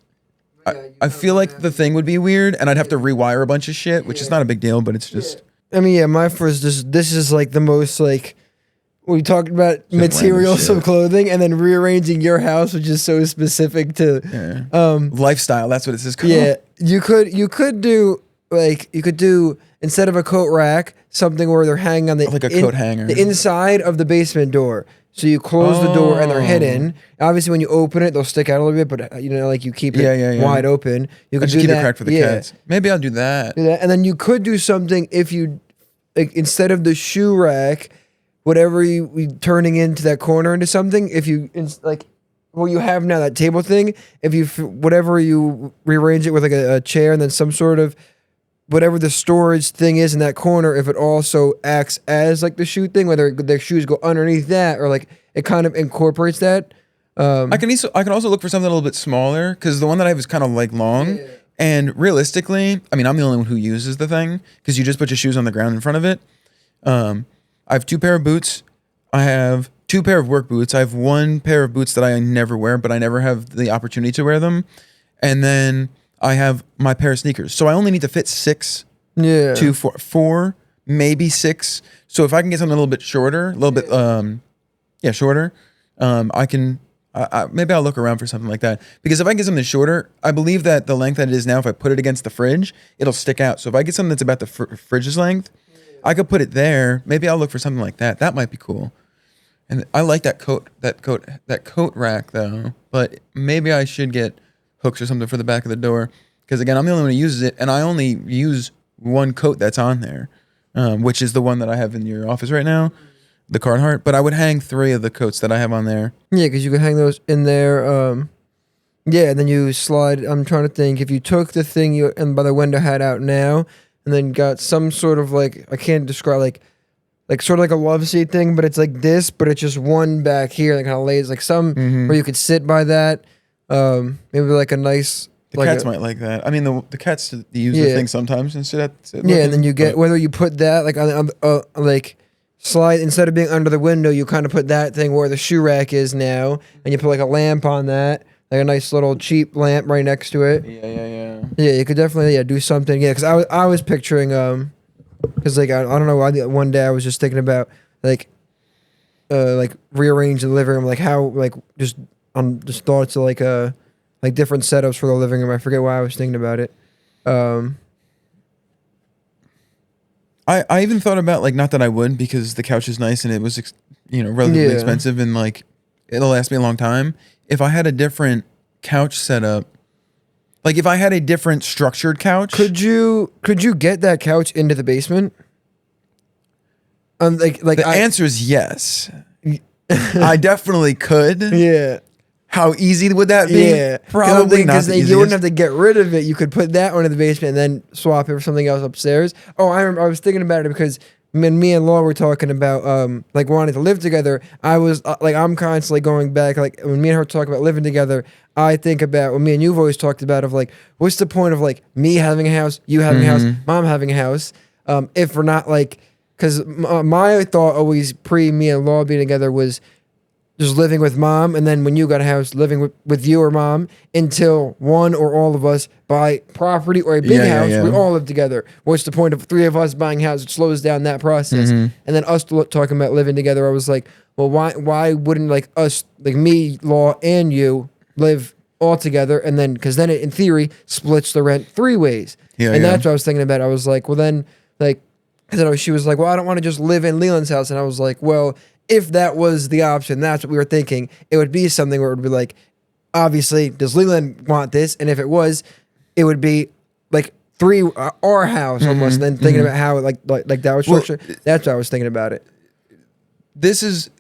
I feel like the thing would be weird and I'd have to rewire a bunch of shit, which is not a big deal, but it's just... I mean, yeah, my first, this is like the most like, we talked about just materials of clothing and then rearranging your house, which is so specific to lifestyle. That's what it says. Yeah, you could do instead of a coat rack, something where they're hanging on like a coat hanger, the inside of the basement door. So you close the door and they're hidden. Obviously, when you open it, they'll stick out a little bit, but like you keep it wide open. You can just keep it cracked for the cats. Maybe I'll do that. And then you could do something if you, like, instead of the shoe rack, whatever you turning into that corner into something. If you like, what you have now, that table thing. If you whatever you rearrange it with like a chair and then some sort of whatever the storage thing is in that corner, if it also acts as like the shoe thing, whether their shoes go underneath that or like it kind of incorporates that. I can also look for something a little bit smaller because the one that I have is kind of like long. Yeah. And realistically, I mean, I'm the only one who uses the thing because you just put your shoes on the ground in front of it. I have 2 pair of boots. I have 2 pair of work boots. I have 1 pair of boots that I never wear, but I never have the opportunity to wear them. And then I have my pair of sneakers. So I only need to fit 6 Yeah. to 4, maybe 6. So if I can get something a little bit shorter, a little bit, shorter, I can, maybe I'll look around for something like that. Because if I get something shorter, I believe that the length that it is now, if I put it against the fridge, it'll stick out. So if I get something that's about the fridge's length, I could put it there. Maybe I'll look for something like that. That might be cool. And I like that coat rack though. But maybe I should get hooks or something for the back of the door. Because again, I'm the only one who uses it, and I only use one coat that's on there, which is the one that I have in your office right now, the Carhartt. But I would hang 3 of the coats that I have on there. Yeah, because you could hang those in there. Yeah, and then you slide. I'm trying to think. If you took the thing you and by the window had out now, and then got some sort of like, I can't describe, like sort of like a love seat thing, but it's like this, but it's just one back here that kind of lays like some where you could sit by that. Maybe like a nice. The like cats might like that. I mean, the cats use the thing sometimes and sit yeah, and then you get whether you put that like on like slide instead of being under the window, you kind of put that thing where the shoe rack is now, and you put like a lamp on that, like a nice little cheap lamp right next to it. Yeah, you could definitely do something. Yeah, because I was picturing because like I don't know why one day I was just thinking about like rearrange the living room, like how like just thoughts of like different setups for the living room. I forget why I was thinking about it. I even thought about like, not that I would, because the couch is nice and it was relatively expensive and like it'll last me a long time. If I had a different couch setup, like if I had a different structured couch, could you get that couch into the basement? The answer is yes. I definitely could. Yeah. How easy would that be? Yeah, probably not. Because you wouldn't have to get rid of it. You could put that one in the basement and then swap it for something else upstairs. Oh, I remember. I was thinking about it because when me and Laura were talking about like wanting to live together. I was I'm constantly going back. Like when me and her talk about living together, I think about what me and you've always talked about of like, what's the point of like me having a house, you having a house, mom having a house, if we're not like, because my thought always pre me and Laura being together was just living with mom, and then when you got a house, living with you or mom until one or all of us buy property or a big house. We all live together. What's the point of 3 of us buying a house? It slows down that process. And then us talking about living together, I was like, well, why wouldn't like us, like me, Law, and you live all together? And then, because then it, in theory, splits the rent 3 ways. And that's what I was thinking about. I was like, well, then, like, she was like, well, I don't want to just live in Leland's house. And I was like, well, if that was the option, that's what we were thinking. It would be something where it would be like, obviously, does Leland want this? And if it was, it would be like 3 our house almost. And then thinking about how like that was structured. That's what I was thinking about it. This is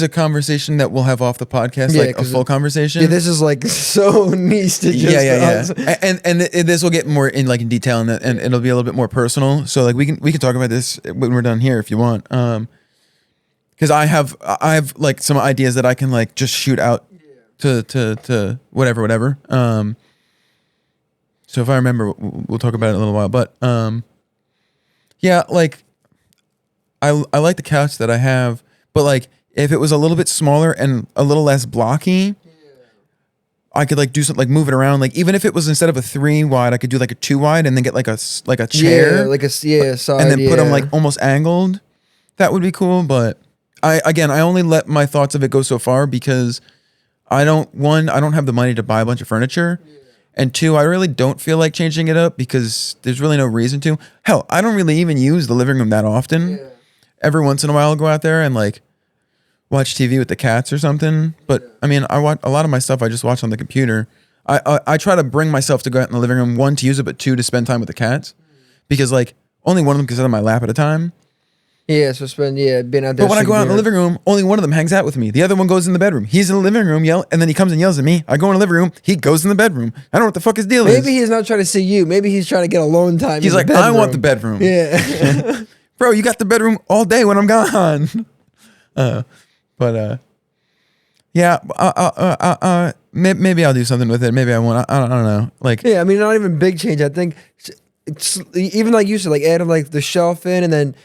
a conversation that we'll have off the podcast, like a full conversation. Yeah, this is like so niche to just and this will get more in like in detail, and it'll be a little bit more personal. So like we can talk about this when we're done here if you want. Because I have like some ideas that I can like just shoot out to whatever. So if I remember, we'll talk about it in a little while. But yeah, like I like the couch that I have, but like if it was a little bit smaller and a little less blocky, I could like do something like move it around. Like even if it was instead of a 3 wide, I could do like a 2 wide and then get like a chair, side, and then put them like almost angled. That would be cool, but. I only let my thoughts of it go so far because I don't have the money to buy a bunch of furniture, and 2, I really don't feel like changing it up because there's really no reason to. Hell, I don't really even use the living room that often. Every once in a while, I'll go out there and like watch TV with the cats or something. But I mean, I watch a lot of my stuff. I just watch on the computer. I try to bring myself to go out in the living room, 1 to use it, but 2 to spend time with the cats, because like only one of them can sit on my lap at a time. Yeah, so being out there. But when I go out in the living room, only one of them hangs out with me. The other one goes in the bedroom. He's in the living room, and then he comes and yells at me. I go in the living room. He goes in the bedroom. I don't know what the fuck his deal is. Maybe he's not trying to see you. Maybe he's trying to get alone time. He's like, I want the bedroom. Yeah. Bro, you got the bedroom all day when I'm gone. Maybe I'll do something with it. Maybe I won't. I don't know. Like, yeah, I mean, not even big change. I think it's even like you said, like adding like the shelf in and then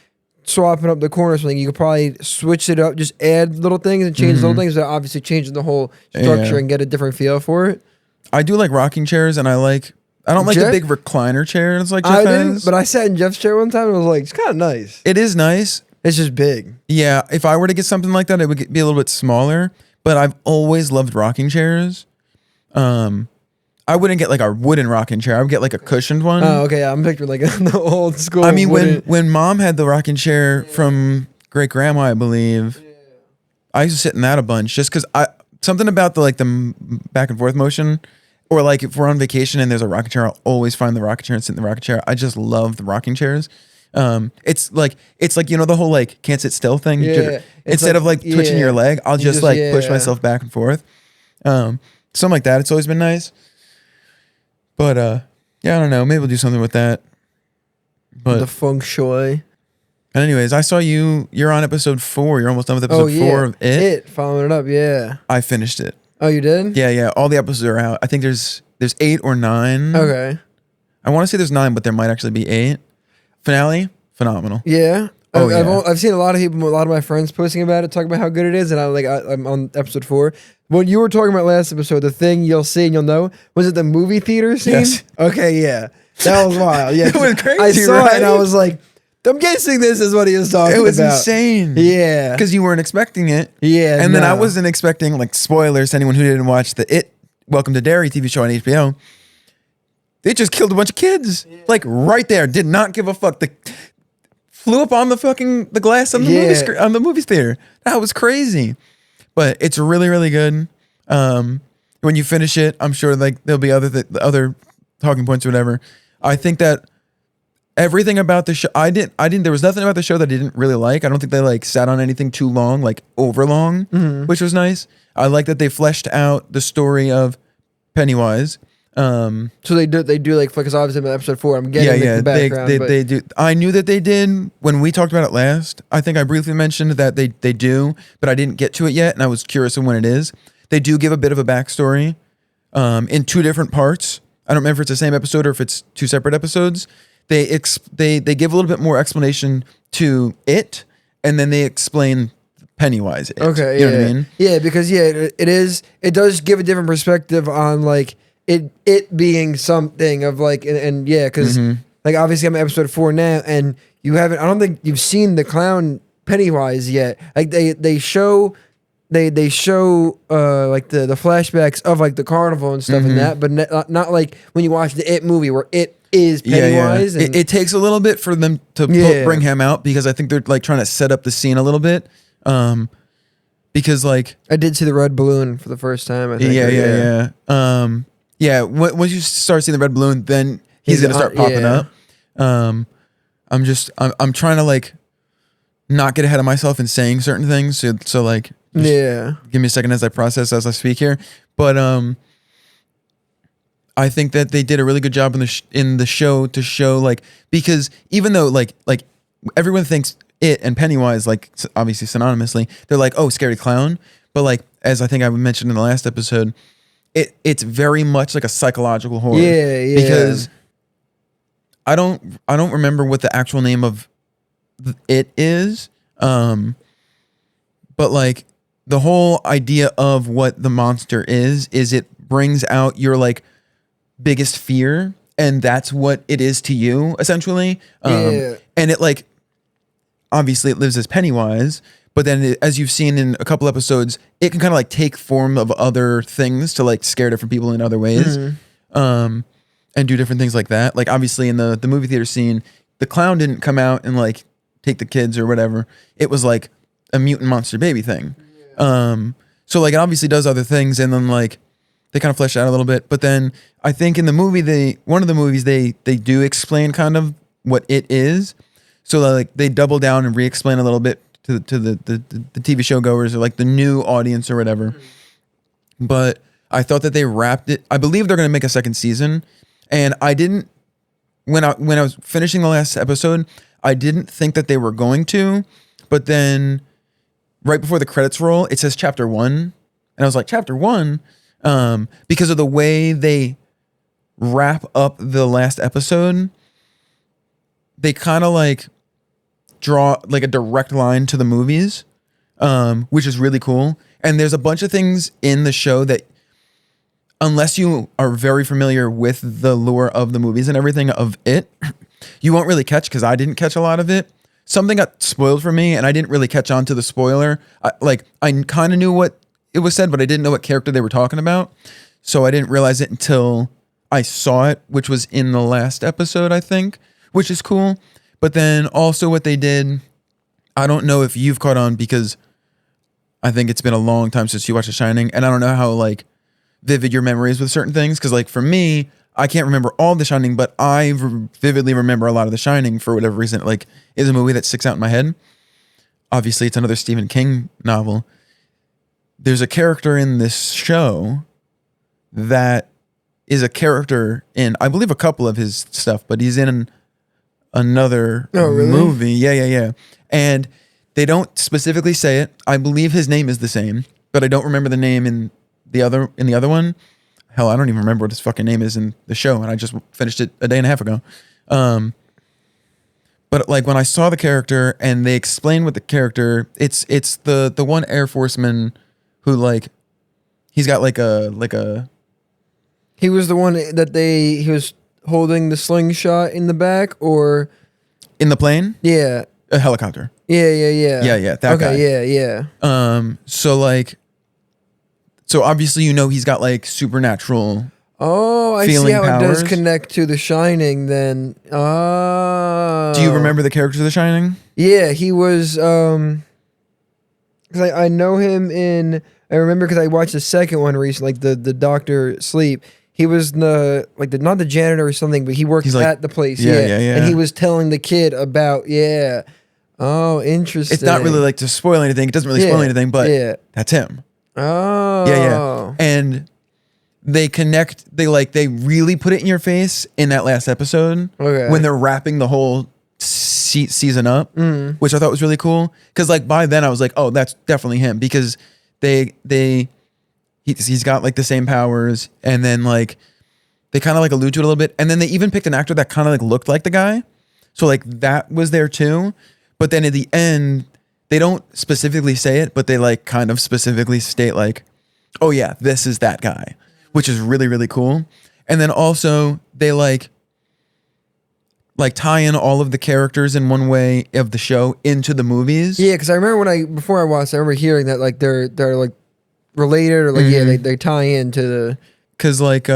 swapping up the corners. Something you could probably switch it up, just add little things and change little things. That obviously changing the whole structure and get a different feel for it. I do like rocking chairs, and I like I don't like the Jeff- big recliner chairs like Jeff I has. didn't, but I sat in Jeff's chair one time and I was like, it's kind of nice. It is nice. It's just big. Yeah, if I were to get something like that, it would be a little bit smaller. But I've always loved rocking chairs. I wouldn't get like a wooden rocking chair. I would get like a cushioned one. Oh, okay. I'm picturing like the old school. I mean, wooden- when Mom had the rocking chair from great grandma, I believe, I used to sit in that a bunch just because something about the back and forth motion, or like if we're on vacation and there's a rocking chair, I'll always find the rocking chair and sit in the rocking chair. I just love the rocking chairs. It's like the whole like can't sit still thing. Yeah, Instead of like twitching your leg, I'll just like push yeah. myself back and forth. Something like that. It's always been nice. But yeah, I don't know. Maybe we'll do something with that. But the feng shui. and anyways, I saw you're on episode 4. You're almost done with episode 4 of it. Following it up, yeah. I finished it. Oh, you did? Yeah. All the episodes are out. I think there's 8 or 9. Okay. I want to say there's 9, but there might actually be 8. Finale, phenomenal. Yeah. Oh, yeah. I've seen a lot of people, a lot of my friends posting about it, talking about how good it is, and I'm on episode 4. When you were talking about last episode, the thing you'll see and you'll know, was it the movie theater scene? Yes. Okay, yeah. That was wild. Yeah. It was crazy, I saw it and I right? was like, I'm guessing this is what he was talking about. It was insane. Yeah. Because you weren't expecting it. Yeah. And then I no. wasn't expecting, like, spoilers to anyone who didn't watch the Welcome to Derry TV show on HBO. They just killed a bunch of kids. Yeah. Like, right there. Did not give a fuck. Flew up on the glass on the movie theater. That was crazy. But it's really, really good. When you finish it, I'm sure like there'll be other talking points or whatever. I think that everything about the show, there was nothing about the show that I didn't really like. I don't think they like sat on anything too long, like over long, which was nice. I like that they fleshed out the story of Pennywise. So they do like, because obviously in episode 4, I'm getting the background. They do. I knew that they did when we talked about it last. I think I briefly mentioned that they do, but I didn't get to it yet, and I was curious of when it is. They do give a bit of a backstory in 2 different parts. I don't remember if it's the same episode or if it's 2 separate episodes. They give a little bit more explanation to it, and then they explain Pennywise. Okay, you know what I mean? Yeah, because it does give a different perspective on like it being something of like and yeah, because like obviously I'm at episode 4 now, and I don't think you've seen the clown Pennywise yet. Like they show like the flashbacks of like the carnival and stuff and that, but not like when you watch the It movie where it is Pennywise. Yeah. It takes a little bit for them to bring him out, because I think they're like trying to set up the scene a little bit. Because like I did see the red balloon for the first time. I think. Yeah. Once you start seeing the red balloon, then he's gonna start popping up. I'm trying to like not get ahead of myself in saying certain things. So like, give me a second as I process as I speak here. But I think that they did a really good job in the show to show like, because even though like everyone thinks It and Pennywise, like obviously synonymously, they're like, oh, scary clown. But like, as I think I mentioned in the last episode, it's very much like a psychological horror. Yeah. Because I don't remember what the actual name of it is. But like the whole idea of what the monster is it brings out your like biggest fear, and that's what it is to you essentially. And it like, obviously it lives as Pennywise, but then as you've seen in a couple episodes, it can kind of like take form of other things to like scare different people in other ways, and do different things like that. Like obviously in the movie theater scene, the clown didn't come out and like take the kids or whatever. It was like a mutant monster baby thing. So like it obviously does other things, and then like they kind of flesh out a little bit. But then I think in the movie, one of the movies they do explain kind of what it is. So like they double down and re-explain a little bit to the TV show goers or like the new audience or whatever. But I thought that they wrapped it. I believe they're going to make a second season, and I didn't. When I was finishing the last episode, I didn't think that they were going to, but then right before the credits roll, it says chapter 1, and I was like, chapter 1, because of the way they wrap up the last episode. They kind of like draw like a direct line to the movies, which is really cool. And there's a bunch of things in the show that unless you are very familiar with the lore of the movies and everything of it, you won't really catch, because I didn't catch a lot of it. Something got spoiled for me and I didn't really catch on to the spoiler. I kind of knew what it was said, but I didn't know what character they were talking about. So I didn't realize it until I saw it, which was in the last episode, I think, which is cool. But then also what they did, I don't know if you've caught on, because I think it's been a long time since you watched The Shining, and I don't know how like vivid your memory is with certain things. Because like for me, I can't remember all of The Shining, but I vividly remember a lot of The Shining for whatever reason. Like, is a movie that sticks out in my head. Obviously, it's another Stephen King novel. There's a character in this show that is a character in, I believe, a couple of his stuff, but he's in another movie. Yeah. And they don't specifically say it. I believe his name is the same, but I don't remember the name in the other one. Hell, I don't even remember what his fucking name is in the show, and I just finished it a day and a half ago. But like when I saw the character and they explain what the character, it's the one Air Forceman who like he's got like a He was the one that he was holding the slingshot in the back, or in the plane, yeah, a helicopter. Yeah. That guy. Yeah. So obviously he's got like supernatural. Oh, I see feeling how powers. it does connect to The Shining then. Oh. Do you remember the character of The Shining? Yeah, he was, because I know him I remember because I watched the second one recently, like the Doctor Sleep. He was not the janitor or something, but he worked Like, at the place. Yeah. And he was telling the kid about, Oh, interesting. It's not really like to spoil anything. It doesn't really spoil anything, but that's him. Oh. Yeah. And they connect, they really put it in your face in that last episode when they're wrapping the whole season up, which I thought was really cool. Because like by then I was like, oh, that's definitely him, because he's got like the same powers, and then like they kind of like allude to it a little bit, and then they even picked an actor that kind of like looked like the guy, so like that was there too. But then at the end, they don't specifically say it, but they like kind of specifically state like, oh yeah, this is that guy, which is really, really cool. And then also they like tie in all of the characters in one way of the show into the movies. Yeah, because I remember before I watched, I remember hearing that like they're like related, or like they tie into the. Because like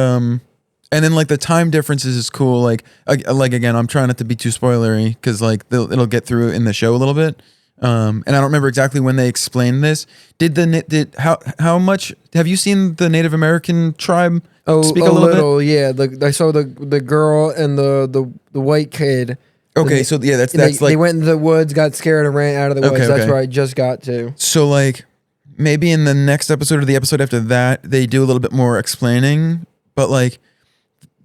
and then like the time differences is cool. Like again, I'm trying not to be too spoilery, because like it'll get through in the show a little bit. And I don't remember exactly when they explained this. How much have you seen the Native American tribe speak a little bit? Yeah. I saw the girl and the white kid. Okay, so yeah, that's they like went into the woods, got scared, and ran out of the woods. That's where I just got to. So like maybe in the next episode or the episode after that, they do a little bit more explaining. But like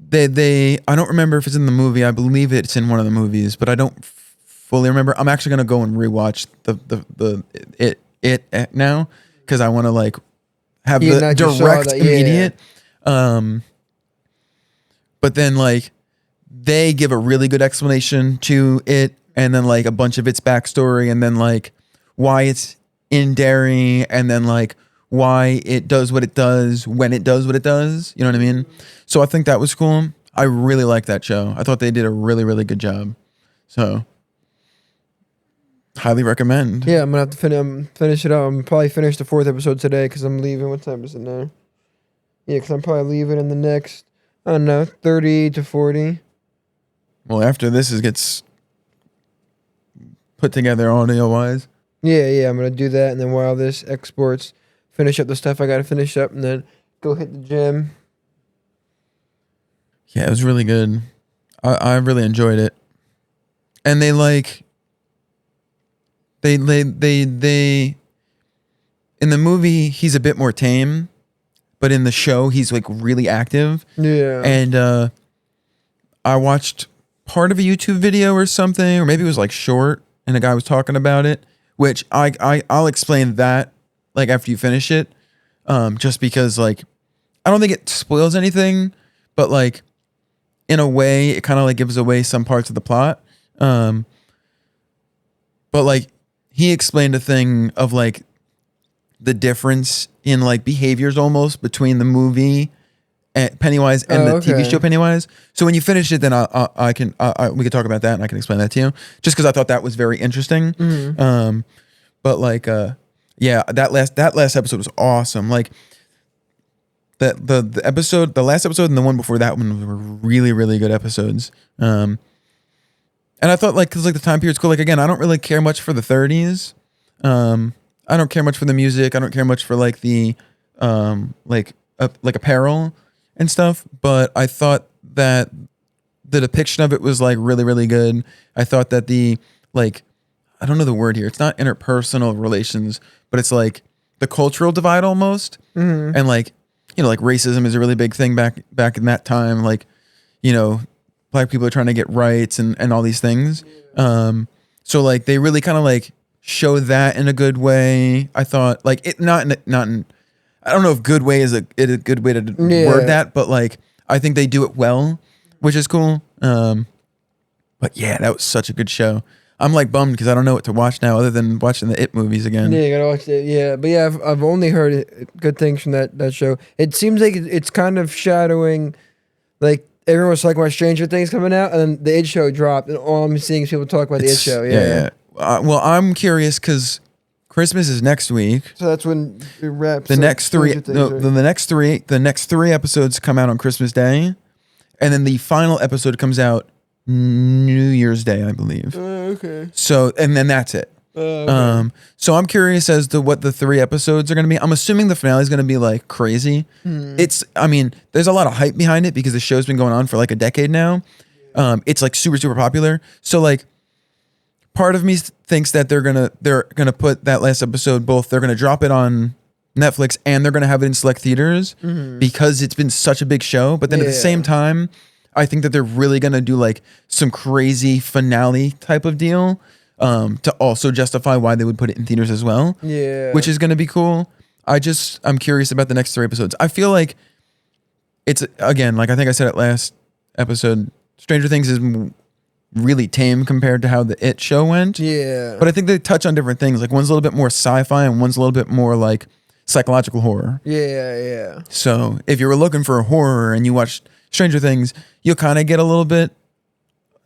they I don't remember if it's in the movie. I believe it's in one of the movies, but I don't fully remember. I'm actually gonna go and rewatch it now, because I want to like have the direct immediate. But then like they give a really good explanation to it, and then like a bunch of its backstory, and then like why it's in Derry, and then like why it does what it does when it does what it does. You know what I mean? So I think that was cool. I really liked that show. I thought they did a really, really good job. So highly recommend. Yeah, I'm gonna have to finish it up. I'm probably finish the 4th episode today, because I'm leaving. What time is it now? Yeah, because I'm probably leaving in the next, I don't know, 30 to 40. Well, after this gets put together audio wise. Yeah, I'm gonna do that, and then while this exports, finish up the stuff I gotta finish up, and then go hit the gym. Yeah, it was really good. I really enjoyed it. And they like they in the movie he's a bit more tame, but in the show he's like really active. Yeah. And I watched part of a YouTube video or something, or maybe it was like short, and a guy was talking about it, which I'll explain that like after you finish it. Just because like I don't think it spoils anything, but like in a way it kind of like gives away some parts of the plot. But like he explained a thing of like the difference in like behaviors almost between the movie Pennywise and the TV okay. show Pennywise. So when you finish it, then we could talk about that and I can explain that to you. Just because I thought that was very interesting. Mm-hmm. But like, yeah, that last episode was awesome. Like the last episode and the one before that one were really, really good episodes. And I thought like, cause like the time period's cool. Like again, I don't really care much for the 30s. I don't care much for the music. I don't care much for like the, like apparel and stuff. But I thought that the depiction of it was like really, really good. I thought that the like, I don't know the word here. It's not interpersonal relations, but it's like the cultural divide almost. Mm-hmm. And like, you know, like racism is a really big thing back in that time. Like, you know, black people are trying to get rights and all these things. So like they really kind of like show that in a good way. I thought like it not in I don't know if good way is a good way to word that, but like I think they do it well, which is cool. But yeah, that was such a good show. I'm like bummed because I don't know what to watch now other than watching the It movies again. Yeah, you gotta watch it. Yeah, but yeah, I've only heard good things from that show. It seems like it's kind of shadowing, like everyone was talking about Stranger Things coming out, and then the It show dropped, and all I'm seeing is people talk about the It show. Yeah. Well, I'm curious because Christmas is next week. So that's when it wraps. The up next three, Stranger Things, right? the next three episodes come out on Christmas Day, and then the final episode comes out New Year's Day, I believe. Okay. So, and then that's it. Okay. So I'm curious as to what the 3 episodes are going to be. I'm assuming the finale is going to be like crazy. I mean, there's a lot of hype behind it because the show's been going on for like a decade now. It's like super, super popular. So like part of me thinks that they're going to put that last episode, they're going to drop it on Netflix and they're going to have it in select theaters because it's been such a big show. But then at the same time, I think that they're really going to do like some crazy finale type of deal to also justify why they would put it in theaters as well. Yeah. Which is going to be cool. I'm curious about the next 3 episodes. I feel like it's, again, like I think I said it last episode, Stranger Things is really tame compared to how the It show went. Yeah. But I think they touch on different things. Like one's a little bit more sci-fi and one's a little bit more like psychological horror. Yeah. So if you were looking for a horror and you watched Stranger Things, you'll kind of get a little bit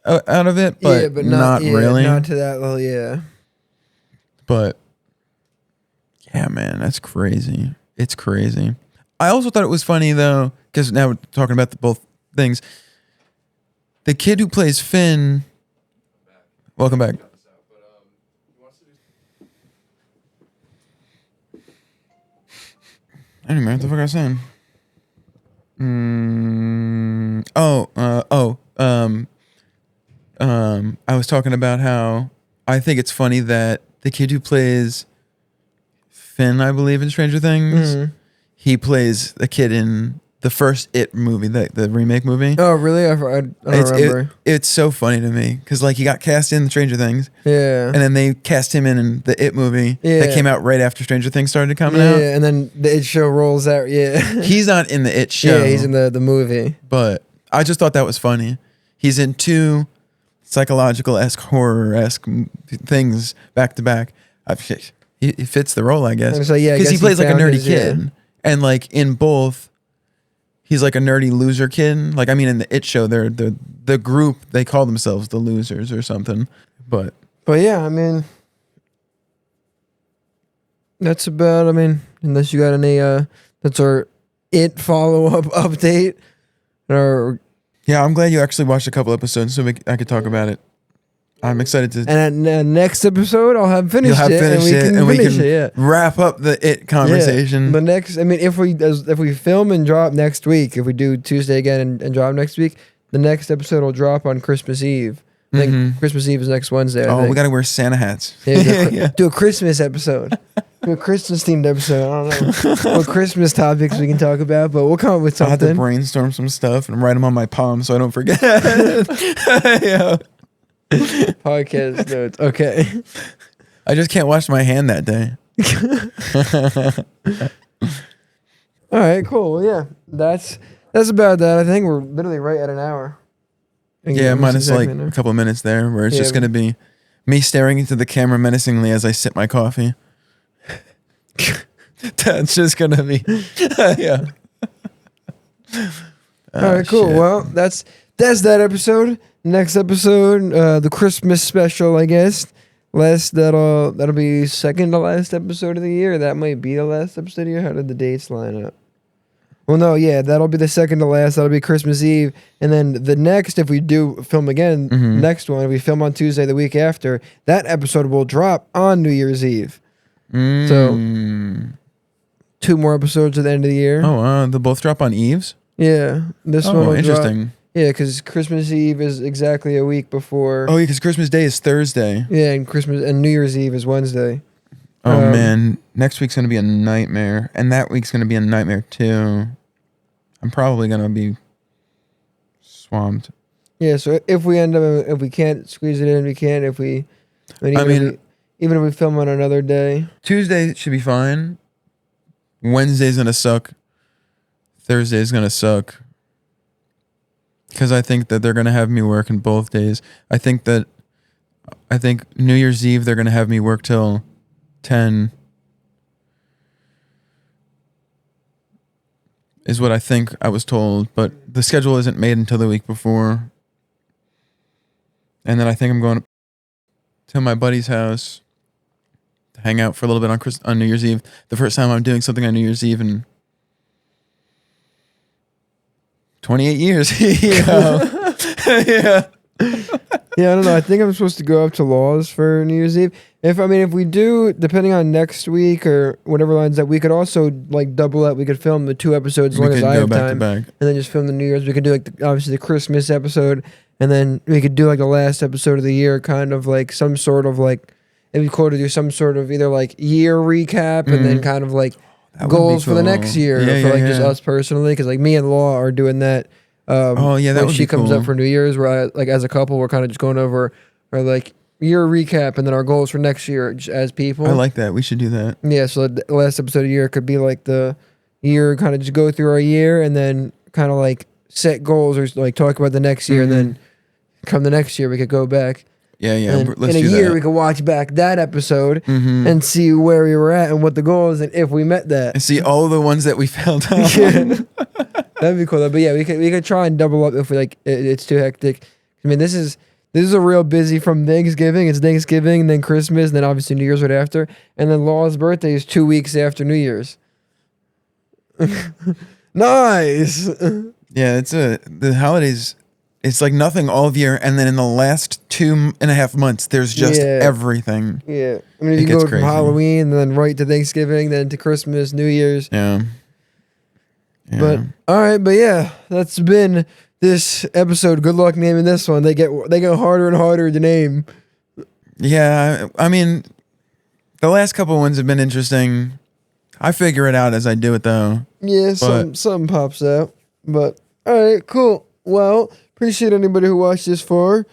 out of it, but, not really. Not to that level, yeah. But yeah, man, that's crazy. It's crazy. I also thought it was funny though, because now we're talking about both things. The kid who plays Finn. Welcome back. I don't remember what the fuck I was saying. I was talking about how I think it's funny that the kid who plays Finn, I believe, in Stranger Things, he plays the kid in the first It movie, the remake movie. Oh, really? I don't remember. It's so funny to me because like he got cast in Stranger Things, And then they cast him in the It movie that came out right after Stranger Things started coming out. Yeah, and then the It show rolls out. Yeah, He's not in the It show. Yeah, he's in the movie. But I just thought that was funny. He's in 2 psychological-esque, horror-esque things back to back. He fits the role, I guess. So yeah, because he plays like a nerdy kid, and like in both, he's like a nerdy loser kid. Like I mean, in the It show, they're the group, they call themselves the Losers or something. But yeah, I mean, that's about. I mean, unless you got any, that's our It follow-up update, or. Yeah, I'm glad you actually watched a couple episodes so I could talk about it. I'm excited to. And next episode, I'll have finished You'll have it, finished and we can yeah. wrap up the It conversation. Yeah. The next, I mean, if we film and drop next week, if we do Tuesday again and drop next week, the next episode will drop on Christmas Eve. I think Christmas Eve is next Wednesday. I think. We gotta wear Santa hats. Yeah, do a Christmas episode. Do a Christmas themed episode. I don't know what Christmas topics we can talk about, but we'll come up with something. I'll have to brainstorm some stuff and write them on my palm so I don't forget. Yeah. Podcast notes. Okay. I just can't wash my hand that day. All right, cool. Well, yeah, that's about that. I think we're literally right at an hour. Yeah, minus like a couple of minutes there where it's just going to be me staring into the camera menacingly as I sip my coffee. That's just going to be, yeah. All right, cool. Shit. Well, that's that episode. Next episode, the Christmas special, I guess. That'll be second to last episode of the year. That might be the last episode of the year. How did the dates line up? Well, no, yeah, that'll be the second to last. That'll be Christmas Eve, and then the next, if we do film again, next one, if we film on Tuesday the week after, that episode will drop on New Year's Eve. So 2 more episodes at the end of the year. Oh, they both drop on Eves? Yeah, this one. Oh, will interesting. Drop. Yeah, because Christmas Eve is exactly a week before. Oh, yeah, because Christmas Day is Thursday. Yeah, and New Year's Eve is Wednesday. Oh, man. Next week's going to be a nightmare. And that week's going to be a nightmare, too. I'm probably going to be swamped. Yeah, so if we can't squeeze it in, we can. Even if we film on another day. Tuesday should be fine. Wednesday's going to suck. Thursday's going to suck. Because I think that they're going to have me working both days. I think New Year's Eve, they're going to have me work till 10. Is what I think I was told. But the schedule isn't made until the week before. And then I think I'm going to my buddy's house to hang out for a little bit on New Year's Eve. The first time I'm doing something on New Year's Eve in 28 years. Yeah. Yeah, I don't know. I think I'm supposed to go up to Laws for New Year's Eve. If we do, depending on next week or whatever lines up, we could also like double up. We could film the 2 episodes as long as I have time, and then just film the New Year's. We could do like obviously the Christmas episode, and then we could do like the last episode of the year, kind of like some sort of like it'd be cool to do some sort of either like year recap and then kind of like goals for the next year just us personally, because like me and Law are doing that. That when would she be comes cool. up for New Year's, where like as a couple, we're kind of just going over our like year recap and then our goals for next year just as people. I like that. We should do that. Yeah, so the last episode of the year could be like the year, kind of just go through our year and then kind of like set goals or like talk about the next year, and then come the next year we could go back. Yeah. And Let's in do a year that. we could watch back that episode and see where we were at and what the goal is and if we met that. And see all the ones that we failed on. Yeah. That'd be cool though. But yeah, we could try and double up if we like it's too hectic. I mean, this is a real busy from Thanksgiving. It's Thanksgiving, and then Christmas, and then obviously New Year's right after, and then Law's birthday is 2 weeks after New Year's. Nice. Yeah, the holidays. It's like nothing all year, and then in the last 2.5 months, there's just everything. Yeah, I mean, if It you gets go from crazy. Halloween and then right to Thanksgiving, then to Christmas, New Year's. Yeah. But all right, but yeah, that's been this episode. Good luck naming this one. They get harder and harder to name. Yeah, I mean, the last couple ones have been interesting. I figure it out as I do it, though. Yeah, something pops out. But all right, cool. Well, appreciate anybody who watched this far.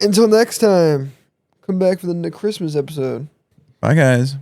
Until next time, come back for the Christmas episode. Bye, guys.